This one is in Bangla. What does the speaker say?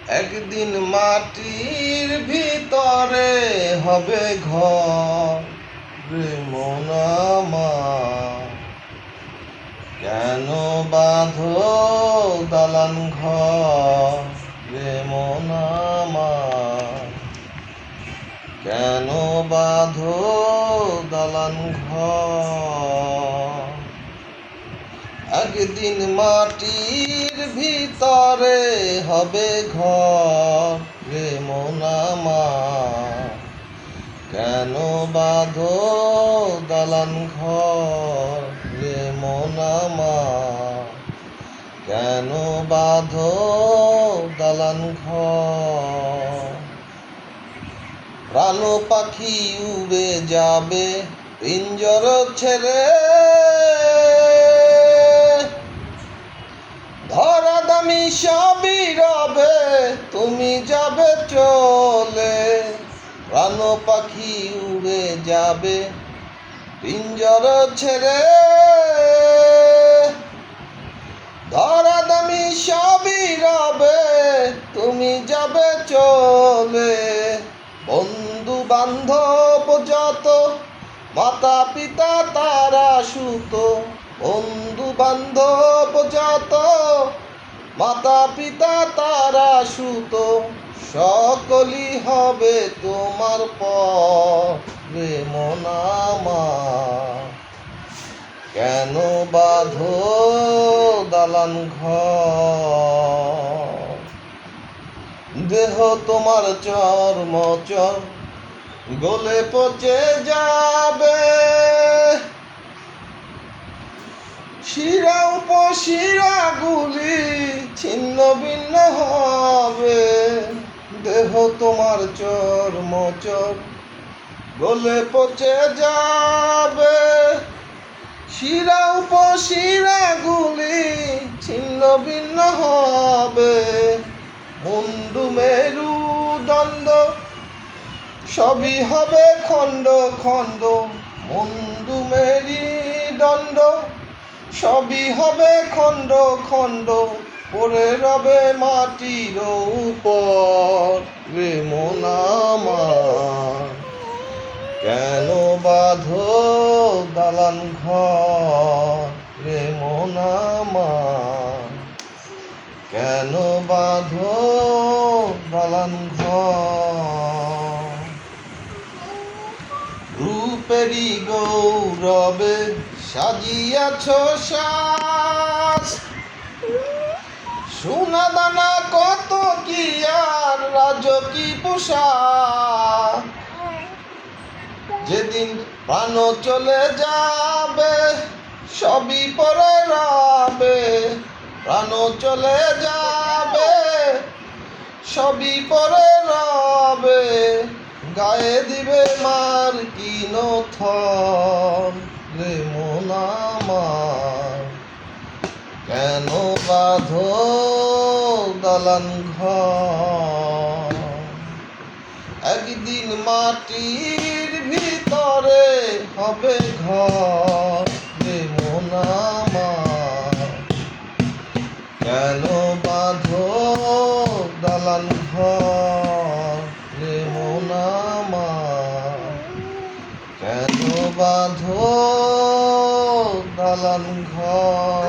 একদিন মাটির ভিতরে হবে ঘর রে মন আমার। কেন বাঁধো দালান ঘর রে মন আমার। কেন বাঁধো দালান ঘর। একদিন মাটির ভিতরে হবে ঘর রে মন আমার। কেন বাঁধো দালান ঘর রে মন আমার। কেন বাঁধো দালান ঘর। প্রাণ পাখি উড়ে যাবে পিঞ্জর ছেড়ে, ধরা দামি সবই রবে তুমি যাবে চলে। প্রাণ পাখি উড়ে যাবে পিঞ্জর ছেড়ে, ধরা দামি সবই রবে তুমি যাবে চলে। বন্ধু বান্ধব যত মাতা পিতা তারা সুত, বন্ধু বান্ধব যত মাতা পিতা তারা সুত, সকলই হবে তোমার পর রে মন আমার। কেন বাঁধো দালান ঘর। দেহ তোমার চর্মচর গলে পচে যাবে, শিরা উপশিরা গুলি ছিন্ন ভিন্ন হবে। দেহ তোমার চর্মচর গলে পচে যাবে, শিরা উপশিরা গুলি ছিন্ন ভিন্ন হবে। মুন্ডু মেরুদণ্ড সবই হবে খণ্ড খণ্ড, মুন্ডু মেরুদণ্ড সবই হবে খণ্ড খণ্ড। পড়ে রবে মাটির উপর রে মন আমার। কেন বাঁধো দালান ঘর রে মন আমার। কেন বাঁধো দালান ঘর। রূপেরই গৌরবে সাজিয়াছ সাজ, সোনা দানা কত কি আর রাজকী পোশাক। যেদিন প্রাণ চলে যাবে সবই পরে রবে, প্রাণ চলে যাবে সবই পরে রবে। গায়ে দিবে মার কি নথন রে মন আমার। কেন বাঁধো দালান ঘর। একদিন মাটির ভিতরে হবে ঘর রে মন আমার। কেন বাঁধো দালান ঘর রে মন আমার। কেন বাঁধো দালান ঘর।